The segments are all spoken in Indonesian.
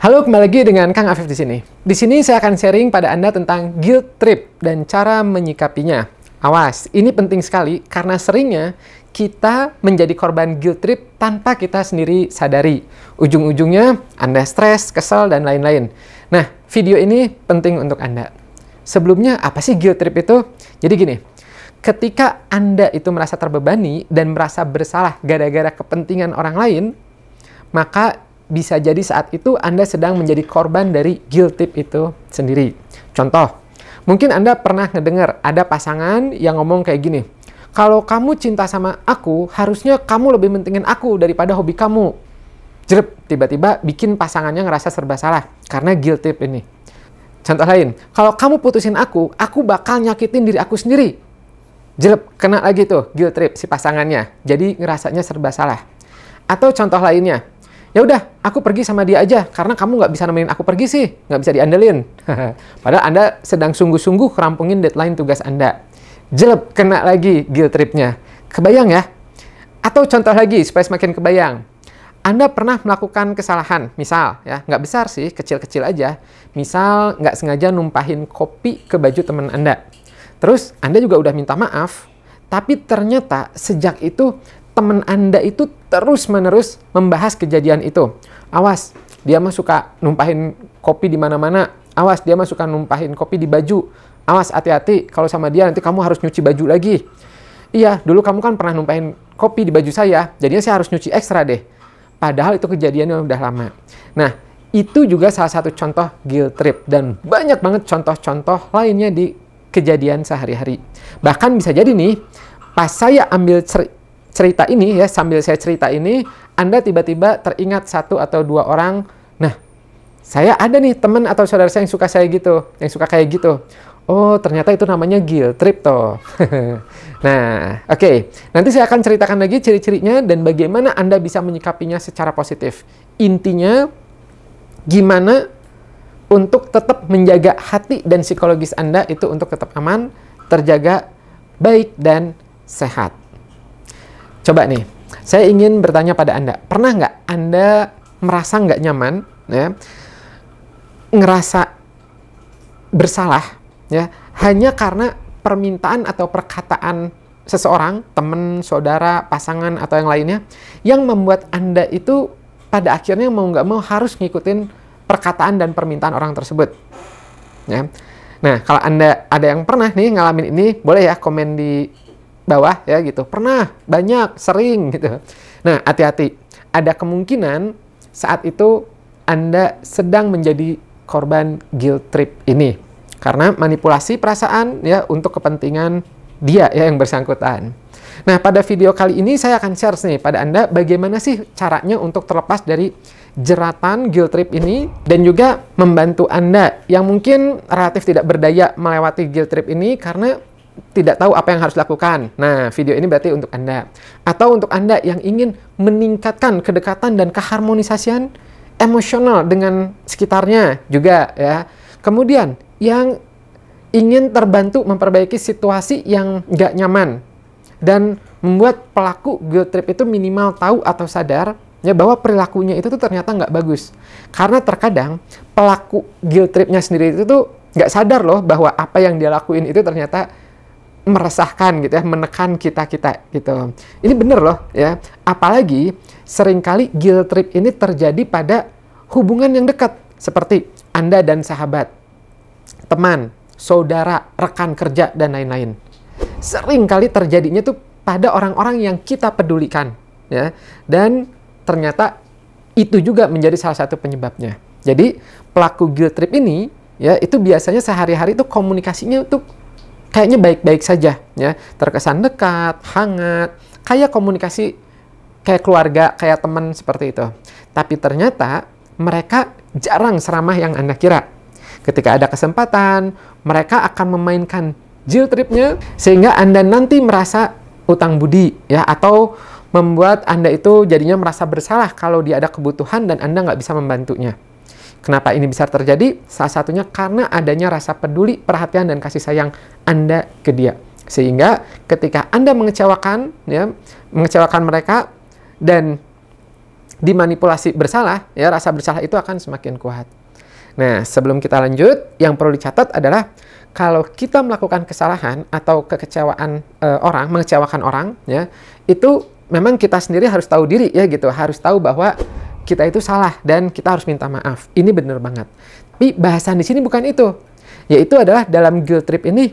Halo, kembali lagi dengan Kang Afif di sini. Di sini saya akan sharing pada Anda tentang guilt trip dan cara menyikapinya. Awas, ini penting sekali karena seringnya kita menjadi korban guilt trip tanpa kita sendiri sadari. Ujung-ujungnya Anda stres, kesal, dan lain-lain. Nah, video ini penting untuk Anda. Sebelumnya, apa sih guilt trip itu? Jadi gini, ketika Anda itu merasa terbebani dan merasa bersalah gara-gara kepentingan orang lain, maka bisa jadi saat itu Anda sedang menjadi korban dari guilt trip itu sendiri. Contoh, mungkin Anda pernah ngedengar ada pasangan yang ngomong kayak gini, kalau kamu cinta sama aku, harusnya kamu lebih mentingin aku daripada hobi kamu. Jerep, tiba-tiba bikin pasangannya ngerasa serba salah karena guilt trip ini. Contoh lain, kalau kamu putusin aku bakal nyakitin diri aku sendiri. Jerep, kena lagi tuh guilt trip si pasangannya, jadi ngerasanya serba salah. Atau contoh lainnya, ya udah, aku pergi sama dia aja, karena kamu nggak bisa nemenin aku pergi sih, nggak bisa diandelin. Padahal Anda sedang sungguh-sungguh kerampungin deadline tugas Anda. Jelek, kena lagi guilt trip-nya. Kebayang ya? Atau contoh lagi, supaya semakin kebayang. Anda pernah melakukan kesalahan, misal, ya nggak besar sih, kecil-kecil aja. Misal, nggak sengaja numpahin kopi ke baju teman Anda. Terus, Anda juga udah minta maaf, tapi ternyata sejak itu, teman Anda itu terus-menerus membahas kejadian itu. Awas, dia mah suka numpahin kopi di mana-mana. Awas, dia mah suka numpahin kopi di baju. Awas, hati-hati, kalau sama dia nanti kamu harus nyuci baju lagi. Iya, dulu kamu kan pernah numpahin kopi di baju saya, jadinya saya harus nyuci ekstra deh. Padahal itu kejadiannya udah lama. Nah, itu juga salah satu contoh guilt trip. Dan banyak banget contoh-contoh lainnya di kejadian sehari-hari. Bahkan bisa jadi nih, pas saya ambil cerita ini ya, sambil saya cerita ini, Anda tiba-tiba teringat satu atau dua orang, nah, saya ada nih teman atau saudara saya yang suka saya gitu, yang suka kayak gitu. Oh, ternyata itu namanya guilt trip toh. Nah, oke. Nanti saya akan ceritakan lagi ciri-cirinya dan bagaimana Anda bisa menyikapinya secara positif. Intinya, gimana untuk tetap menjaga hati dan psikologis Anda itu untuk tetap aman, terjaga, baik, dan sehat. Coba nih, saya ingin bertanya pada Anda, pernah nggak Anda merasa nggak nyaman, ya, ngerasa bersalah, ya, hanya karena permintaan atau perkataan seseorang, teman, saudara, pasangan, atau yang lainnya, yang membuat Anda itu pada akhirnya mau nggak mau harus ngikutin perkataan dan permintaan orang tersebut. Ya. Nah, kalau Anda ada yang pernah nih ngalamin ini, boleh ya komen di bawah ya gitu. Pernah, banyak, sering gitu. Nah, hati-hati. Ada kemungkinan saat itu Anda sedang menjadi korban guilt trip ini. Karena manipulasi perasaan ya untuk kepentingan dia ya yang bersangkutan. Nah, pada video kali ini saya akan share nih pada Anda bagaimana sih caranya untuk terlepas dari jeratan guilt trip ini dan juga membantu Anda yang mungkin relatif tidak berdaya melewati guilt trip ini karena tidak tahu apa yang harus dilakukan. Nah, video ini berarti untuk Anda. Atau untuk Anda yang ingin meningkatkan kedekatan dan keharmonisasian emosional dengan sekitarnya juga ya. Kemudian, yang ingin terbantu memperbaiki situasi yang nggak nyaman dan membuat pelaku guilt trip itu minimal tahu atau sadar ya bahwa perilakunya itu tuh ternyata nggak bagus. Karena terkadang pelaku guilt tripnya sendiri itu tuh nggak sadar loh bahwa apa yang dia lakuin itu ternyata meresahkan gitu ya, menekan kita-kita gitu. Ini bener loh ya. Apalagi seringkali guilt trip ini terjadi pada hubungan yang dekat seperti Anda dan sahabat, teman, saudara, rekan kerja dan lain-lain. Seringkali terjadinya tuh pada orang-orang yang kita pedulikan ya. Dan ternyata itu juga menjadi salah satu penyebabnya. Jadi pelaku guilt trip ini ya itu biasanya sehari-hari tuh komunikasinya tuh kayaknya baik-baik saja, ya, terkesan dekat, hangat, kayak komunikasi kayak keluarga, kayak teman seperti itu. Tapi ternyata mereka jarang seramah yang Anda kira. Ketika ada kesempatan, mereka akan memainkan guilt trip-nya sehingga Anda nanti merasa utang budi, ya, atau membuat Anda itu jadinya merasa bersalah kalau dia ada kebutuhan dan Anda nggak bisa membantunya. Kenapa ini bisa terjadi? Salah satunya karena adanya rasa peduli, perhatian, dan kasih sayang Anda ke dia. Sehingga ketika Anda mengecewakan, ya, mengecewakan mereka, dan dimanipulasi bersalah, ya rasa bersalah itu akan semakin kuat. Nah, sebelum kita lanjut, yang perlu dicatat adalah kalau kita melakukan kesalahan atau kekecewaan mengecewakan orang, ya, itu memang kita sendiri harus tahu diri, ya gitu, harus tahu bahwa kita itu salah dan kita harus minta maaf. Ini benar banget. Tapi bahasan di sini bukan itu, yaitu adalah dalam guilt trip ini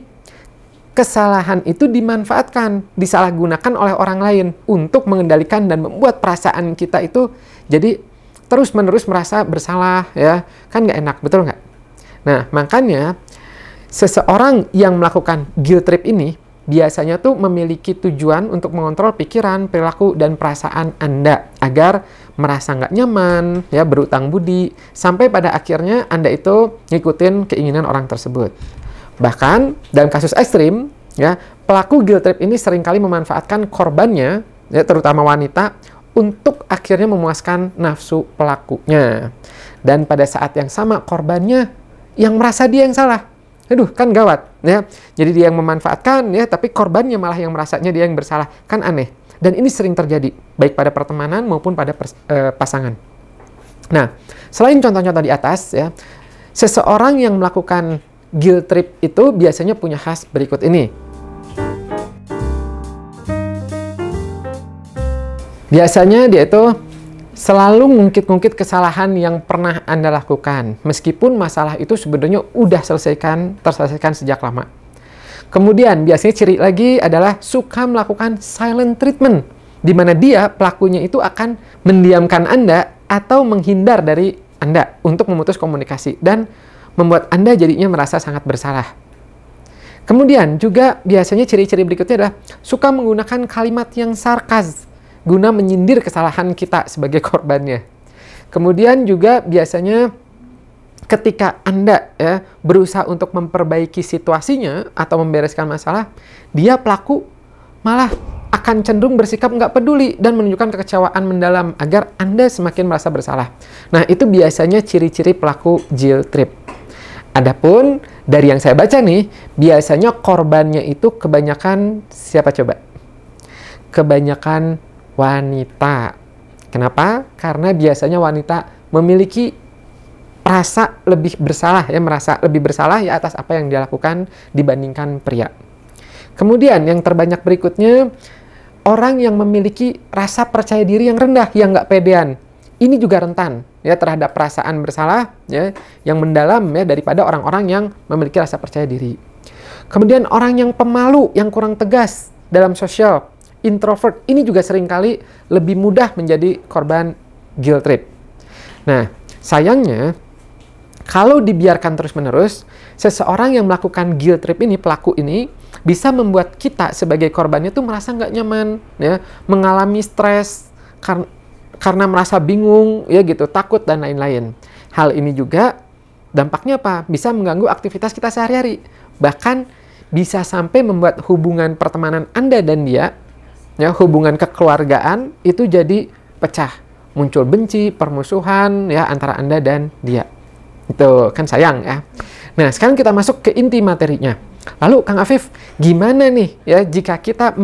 kesalahan itu dimanfaatkan, disalahgunakan oleh orang lain untuk mengendalikan dan membuat perasaan kita itu jadi terus-menerus merasa bersalah, ya. Kan nggak enak, betul nggak? Nah, makanya seseorang yang melakukan guilt trip ini biasanya tuh memiliki tujuan untuk mengontrol pikiran, perilaku, dan perasaan Anda agar merasa nggak nyaman, ya, berutang budi, sampai pada akhirnya Anda itu ngikutin keinginan orang tersebut. Bahkan dalam kasus ekstrim, ya, pelaku guilt trip ini seringkali memanfaatkan korbannya, ya, terutama wanita, untuk akhirnya memuaskan nafsu pelakunya. Dan pada saat yang sama korbannya yang merasa dia yang salah. Aduh, kan gawat, ya. Jadi dia yang memanfaatkan, ya, tapi korbannya malah yang merasanya dia yang bersalah. Kan aneh. Dan ini sering terjadi, baik pada pertemanan maupun pada pasangan. Nah, selain contoh-contoh di atas, ya, seseorang yang melakukan guilt trip itu biasanya punya khas berikut ini. Biasanya dia itu selalu ngungkit-ngungkit kesalahan yang pernah Anda lakukan, meskipun masalah itu sebenarnya udah terselesaikan sejak lama. Kemudian biasanya ciri lagi adalah suka melakukan silent treatment, di mana dia, pelakunya itu akan mendiamkan Anda atau menghindar dari Anda untuk memutus komunikasi dan membuat Anda jadinya merasa sangat bersalah. Kemudian juga biasanya ciri-ciri berikutnya adalah suka menggunakan kalimat yang sarkas guna menyindir kesalahan kita sebagai korbannya. Kemudian juga biasanya ketika Anda, ya, berusaha untuk memperbaiki situasinya atau membereskan masalah, dia pelaku malah akan cenderung bersikap nggak peduli dan menunjukkan kekecewaan mendalam agar Anda semakin merasa bersalah. Nah, itu biasanya ciri-ciri pelaku guilt trip. Adapun dari yang saya baca nih, biasanya korbannya itu kebanyakan siapa coba? Kebanyakan wanita. Kenapa? Karena biasanya wanita memiliki rasa lebih bersalah, ya, merasa lebih bersalah, ya, atas apa yang dia lakukan dibandingkan pria. Kemudian yang terbanyak berikutnya, orang yang memiliki rasa percaya diri yang rendah, yang nggak pedean. Ini juga rentan, ya, terhadap perasaan bersalah, ya, yang mendalam, ya, daripada orang-orang yang memiliki rasa percaya diri. Kemudian orang yang pemalu, yang kurang tegas dalam sosial, introvert, ini juga seringkali lebih mudah menjadi korban guilt trip. Nah, sayangnya kalau dibiarkan terus-menerus, seseorang yang melakukan guilt trip ini, pelaku ini, bisa membuat kita sebagai korbannya tuh merasa nggak nyaman, ya, mengalami stres karena merasa bingung, ya gitu, takut dan lain-lain. Hal ini juga dampaknya apa? Bisa mengganggu aktivitas kita sehari-hari. Bahkan bisa sampai membuat hubungan pertemanan Anda dan dia, ya, hubungan kekeluargaan itu jadi pecah, muncul benci, permusuhan, ya, antara Anda dan dia. Itu kan sayang, ya. Nah, sekarang kita masuk ke inti materinya. Lalu Kang Afif, gimana nih, ya, jika kita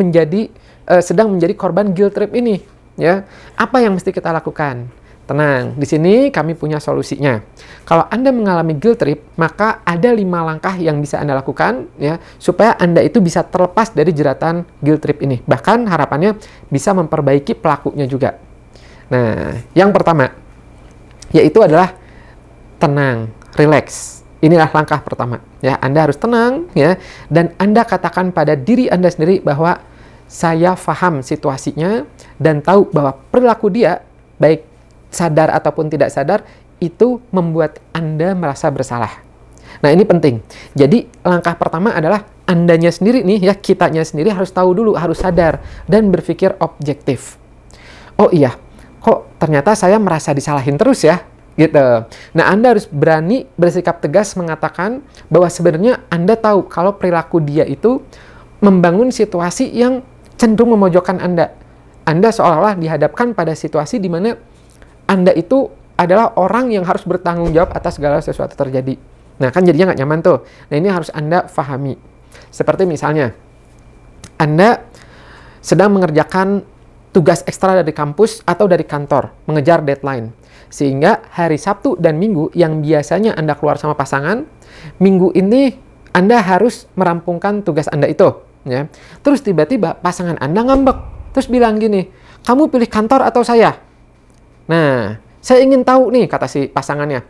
sedang menjadi korban guilt trip ini, ya? Apa yang mesti kita lakukan? Tenang, di sini kami punya solusinya. Kalau Anda mengalami guilt trip, maka ada 5 langkah yang bisa Anda lakukan, ya, supaya Anda itu bisa terlepas dari jeratan guilt trip ini. Bahkan harapannya bisa memperbaiki pelakunya juga. Nah, yang pertama, yaitu adalah tenang, relax. Inilah langkah pertama, ya. Anda harus tenang, ya, dan Anda katakan pada diri Anda sendiri bahwa saya paham situasinya dan tahu bahwa perilaku dia, baik sadar ataupun tidak sadar, itu membuat Anda merasa bersalah. Nah, ini penting. Jadi, langkah pertama adalah Andanya sendiri nih, ya, kitanya sendiri harus tahu dulu, harus sadar dan berpikir objektif. Oh iya, kok ternyata saya merasa disalahin terus, ya, gitu. Nah, Anda harus berani bersikap tegas mengatakan bahwa sebenarnya Anda tahu kalau perilaku dia itu membangun situasi yang cenderung memojokkan Anda. Anda seolah-olah dihadapkan pada situasi di mana Anda itu adalah orang yang harus bertanggung jawab atas segala sesuatu terjadi. Nah, kan jadinya nggak nyaman tuh. Nah, ini harus Anda pahami. Seperti misalnya, Anda sedang mengerjakan tugas ekstra dari kampus atau dari kantor, mengejar deadline. Sehingga hari Sabtu dan Minggu yang biasanya Anda keluar sama pasangan, Minggu ini Anda harus merampungkan tugas Anda itu. Ya. Terus tiba-tiba pasangan Anda ngambek, terus bilang gini, kamu pilih kantor atau saya? Nah, saya ingin tahu nih, kata si pasangannya,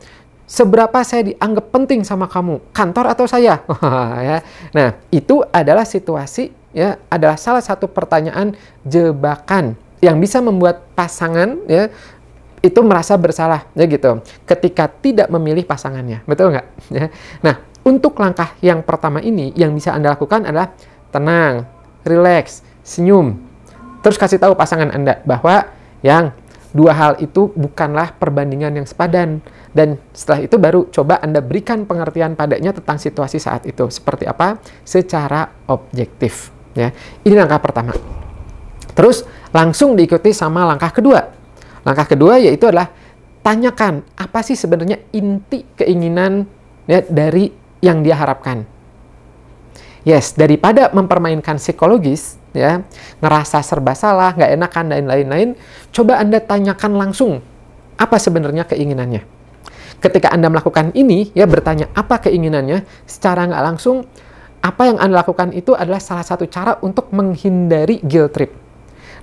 seberapa saya dianggap penting sama kamu, kantor atau saya? Ya. Nah, itu adalah situasi, ya, adalah salah satu pertanyaan jebakan yang bisa membuat pasangan, ya, itu merasa bersalah, ya gitu, ketika tidak memilih pasangannya, betul nggak? Ya. Nah, untuk langkah yang pertama ini, yang bisa Anda lakukan adalah tenang, rileks, senyum, terus kasih tahu pasangan Anda bahwa yang dua hal itu bukanlah perbandingan yang sepadan, dan setelah itu baru coba Anda berikan pengertian padanya tentang situasi saat itu, seperti apa, secara objektif. Ya. Ini langkah pertama. Terus langsung diikuti sama langkah kedua. Langkah kedua yaitu adalah tanyakan apa sih sebenarnya inti keinginan, ya, dari yang dia harapkan. Yes, daripada mempermainkan psikologis, ya, ngerasa serba salah, nggak enakan, dan lain-lain, coba Anda tanyakan langsung apa sebenarnya keinginannya. Ketika Anda melakukan ini, ya, bertanya apa keinginannya, secara nggak langsung, apa yang Anda lakukan itu adalah salah satu cara untuk menghindari guilt trip.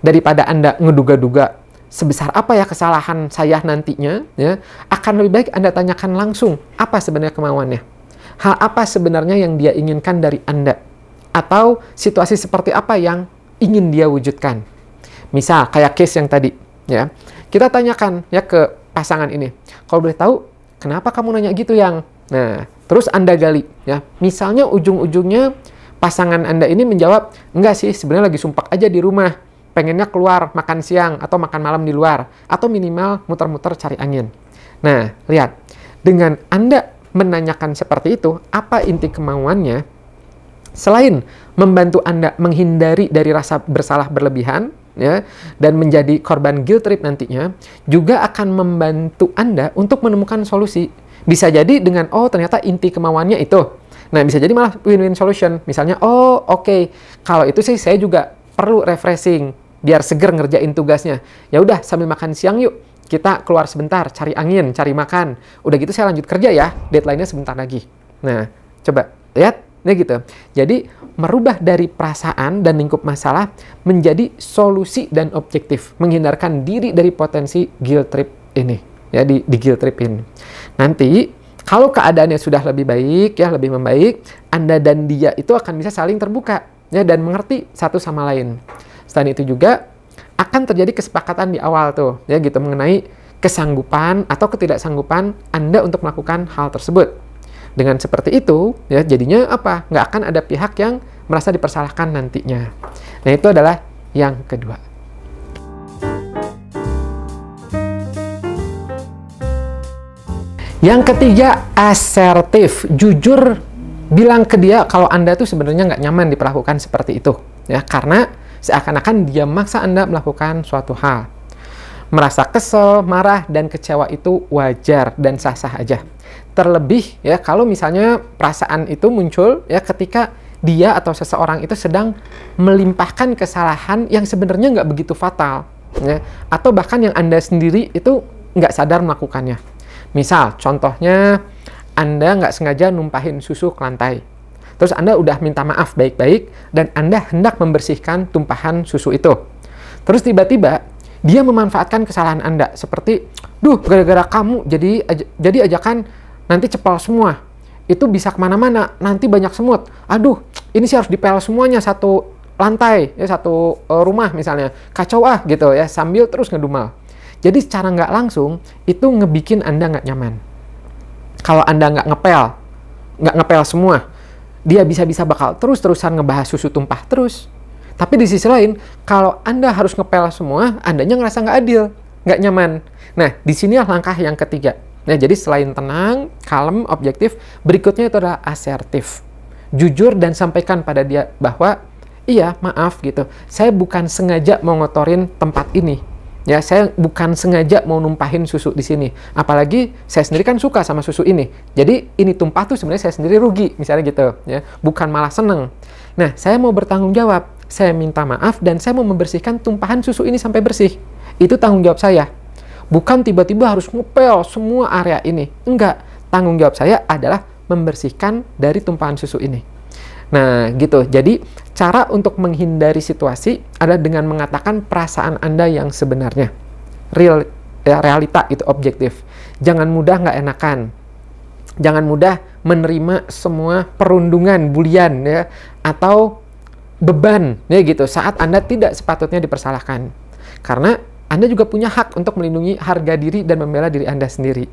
Daripada Anda ngeduga-duga, sebesar apa ya kesalahan saya nantinya, ya, akan lebih baik Anda tanyakan langsung apa sebenarnya kemauannya. Hal apa sebenarnya yang dia inginkan dari Anda. Atau situasi seperti apa yang ingin dia wujudkan. Misal, kayak case yang tadi. Ya, kita tanyakan, ya, ke pasangan ini. Kalau boleh tahu, kenapa kamu nanya gitu, yang? Nah, terus Anda gali. Ya, misalnya ujung-ujungnya pasangan Anda ini menjawab, enggak sih, sebenarnya lagi sumpah aja di rumah. Pengennya keluar makan siang atau makan malam di luar, atau minimal muter-muter cari angin. Nah, lihat, dengan Anda menanyakan seperti itu, apa inti kemauannya, selain membantu Anda menghindari dari rasa bersalah berlebihan, ya, dan menjadi korban guilt trip nantinya, juga akan membantu Anda untuk menemukan solusi. Bisa jadi dengan, oh ternyata inti kemauannya itu. Nah, bisa jadi malah win-win solution. Misalnya, oh oke, kalau itu sih saya juga perlu refreshing, biar seger ngerjain tugasnya. Ya udah, sambil makan siang yuk, kita keluar sebentar, cari angin, cari makan. Udah gitu saya lanjut kerja ya, deadline-nya sebentar lagi. Nah, coba lihat, ya gitu. Jadi, merubah dari perasaan dan lingkup masalah menjadi solusi dan objektif, menghindarkan diri dari potensi guilt trip ini, ya, di guilt trip ini. Nanti, kalau keadaannya sudah lebih baik, ya, lebih membaik, Anda dan dia itu akan bisa saling terbuka, ya, dan mengerti satu sama lain. Selain itu juga akan terjadi kesepakatan di awal tuh, ya gitu, mengenai kesanggupan atau ketidaksanggupan Anda untuk melakukan hal tersebut. Dengan seperti itu, ya, jadinya apa? Nggak akan ada pihak yang merasa dipersalahkan nantinya. Nah, itu adalah yang kedua. Yang ketiga, asertif. Jujur bilang ke dia kalau Anda tuh sebenarnya nggak nyaman diperlakukan seperti itu, ya, karena seakan-akan dia maksa Anda melakukan suatu hal. Merasa kesel, marah, dan kecewa itu wajar dan sah-sah aja. Terlebih, ya, kalau misalnya perasaan itu muncul, ya, ketika dia atau seseorang itu sedang melimpahkan kesalahan yang sebenarnya nggak begitu fatal, ya, atau bahkan yang Anda sendiri itu nggak sadar melakukannya. Misal, contohnya, Anda nggak sengaja numpahin susu ke lantai. Terus Anda udah minta maaf baik-baik, dan Anda hendak membersihkan tumpahan susu itu. Terus tiba-tiba, dia memanfaatkan kesalahan Anda. Seperti, duh, gara-gara kamu, jadi ajakan nanti cepal semua. Itu bisa kemana-mana, nanti banyak semut. Aduh, ini sih harus dipel semuanya satu lantai, ya, satu rumah misalnya. Kacau gitu ya, sambil terus ngedumel. Jadi secara nggak langsung, itu ngebikin Anda nggak nyaman. Kalau Anda nggak ngepel semua, dia bisa-bisa bakal terus-terusan ngebahas susu tumpah terus. Tapi di sisi lain, kalau Anda harus ngepel semua, Andanya ngerasa nggak adil, nggak nyaman. Nah, di sinilah langkah yang ketiga. Nah, jadi selain tenang, kalem, objektif, berikutnya itu adalah asertif. Jujur dan sampaikan pada dia bahwa, iya, maaf gitu, saya bukan sengaja mau ngotorin tempat ini. Ya, saya bukan sengaja mau numpahin susu di sini. Apalagi saya sendiri kan suka sama susu ini. Jadi ini tumpah tuh sebenarnya saya sendiri rugi, misalnya gitu. Ya, bukan malah seneng. Nah, saya mau bertanggung jawab. saya minta maaf dan saya mau membersihkan tumpahan susu ini sampai bersih. Itu tanggung jawab saya. Bukan tiba-tiba harus ngepel semua area ini. Enggak, tanggung jawab saya adalah membersihkan dari tumpahan susu ini. Nah, gitu. Jadi, cara untuk menghindari situasi adalah dengan mengatakan perasaan Anda yang sebenarnya. Realita itu objektif. Jangan mudah nggak enakan. Jangan mudah menerima semua perundungan, bulian, ya, atau beban, ya gitu, saat Anda tidak sepatutnya dipersalahkan. Karena Anda juga punya hak untuk melindungi harga diri dan membela diri Anda sendiri.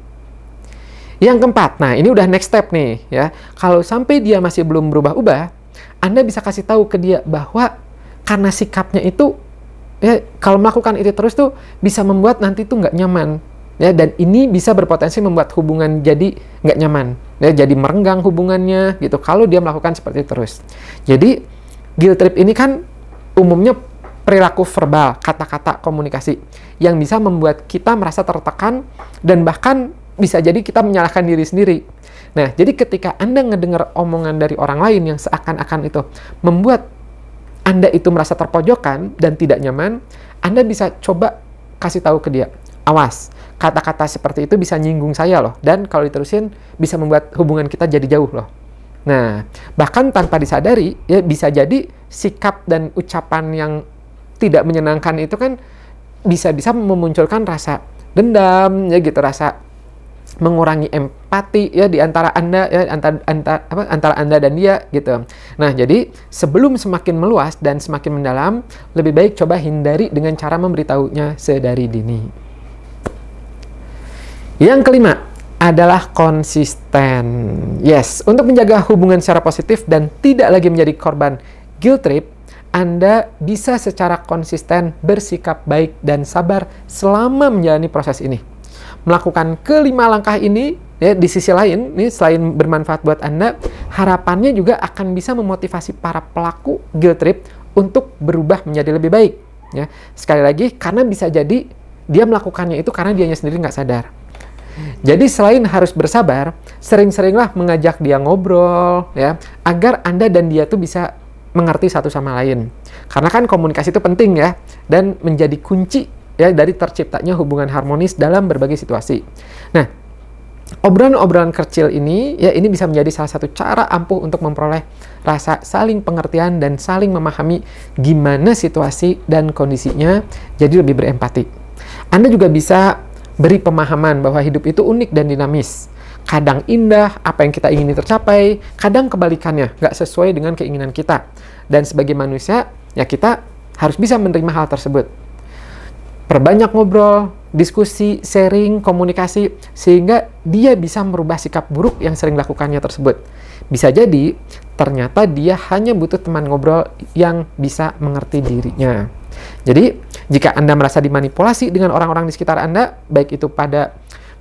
Yang keempat, nah ini udah next step nih, ya. Kalau sampai dia masih belum berubah-ubah, Anda bisa kasih tahu ke dia bahwa karena sikapnya itu, ya, kalau melakukan itu terus tuh bisa membuat nanti tuh nggak nyaman. Ya, dan ini bisa berpotensi membuat hubungan jadi nggak nyaman, ya, jadi merenggang hubungannya gitu kalau dia melakukan seperti itu terus. Jadi guilt trip ini kan umumnya perilaku verbal, kata-kata komunikasi yang bisa membuat kita merasa tertekan dan bahkan bisa jadi kita menyalahkan diri sendiri. Nah, jadi ketika Anda ngedengar omongan dari orang lain yang seakan-akan itu membuat Anda itu merasa terpojokan dan tidak nyaman, Anda bisa coba kasih tahu ke dia, awas, kata-kata seperti itu bisa nyinggung saya loh, dan kalau diterusin bisa membuat hubungan kita jadi jauh loh. Nah, bahkan tanpa disadari, ya bisa jadi sikap dan ucapan yang tidak menyenangkan itu kan bisa-bisa memunculkan rasa dendam, ya gitu, rasa mengurangi empati, ya, di antara Anda, ya, antara Anda dan dia gitu. Nah, jadi sebelum semakin meluas dan semakin mendalam, lebih baik coba hindari dengan cara memberitahunya sedari dini. Yang kelima adalah konsisten. Yes, untuk menjaga hubungan secara positif dan tidak lagi menjadi korban guilt trip, Anda bisa secara konsisten bersikap baik dan sabar selama menjalani proses ini. Melakukan kelima langkah ini, ya, di sisi lain, ini selain bermanfaat buat Anda, harapannya juga akan bisa memotivasi para pelaku guilt trip untuk berubah menjadi lebih baik. Ya, sekali lagi, karena bisa jadi dia melakukannya itu karena dianya sendiri nggak sadar. Jadi selain harus bersabar, sering-seringlah mengajak dia ngobrol, ya, agar Anda dan dia tuh bisa mengerti satu sama lain. Karena kan komunikasi itu penting, ya, dan menjadi kunci, ya, dari terciptanya hubungan harmonis dalam berbagai situasi. Nah, obrolan-obrolan kecil ini, ya, ini bisa menjadi salah satu cara ampuh untuk memperoleh rasa saling pengertian dan saling memahami gimana situasi dan kondisinya, jadi lebih berempati. Anda juga bisa beri pemahaman bahwa hidup itu unik dan dinamis. Kadang indah, apa yang kita ingini tercapai, kadang kebalikannya, nggak sesuai dengan keinginan kita. Dan sebagai manusia, ya kita harus bisa menerima hal tersebut. Perbanyak ngobrol, diskusi, sharing, komunikasi, sehingga dia bisa merubah sikap buruk yang sering lakukannya tersebut. Bisa jadi, ternyata dia hanya butuh teman ngobrol yang bisa mengerti dirinya. Jadi, jika Anda merasa dimanipulasi dengan orang-orang di sekitar Anda, baik itu pada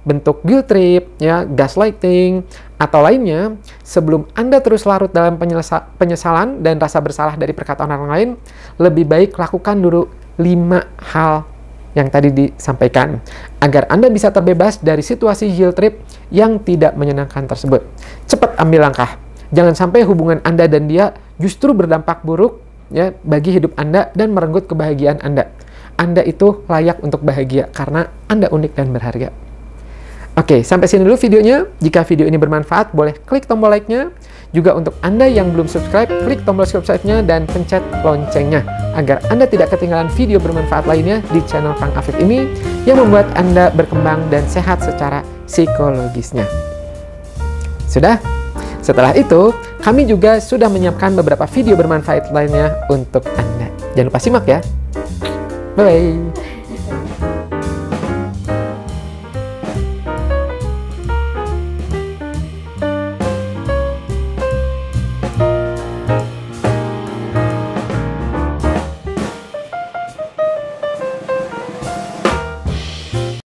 bentuk guilt trip, ya, gaslighting, atau lainnya, sebelum Anda terus larut dalam penyesalan dan rasa bersalah dari perkataan orang lain, lebih baik lakukan dulu 5 hal yang tadi disampaikan, agar Anda bisa terbebas dari situasi guilt trip yang tidak menyenangkan tersebut. Cepat ambil langkah. Jangan sampai hubungan Anda dan dia justru berdampak buruk, ya, bagi hidup Anda dan merenggut kebahagiaan Anda. Anda itu layak untuk bahagia karena Anda unik dan berharga. Oke, sampai sini dulu videonya. Jika video ini bermanfaat, boleh klik tombol like-nya. Juga untuk Anda yang belum subscribe, klik tombol subscribe-nya dan pencet loncengnya agar Anda tidak ketinggalan video bermanfaat lainnya di channel Kang Afif ini yang membuat Anda berkembang dan sehat secara psikologisnya. Sudah? Setelah itu, kami juga sudah menyiapkan beberapa video bermanfaat lainnya untuk Anda. Jangan lupa simak ya. Bye-bye.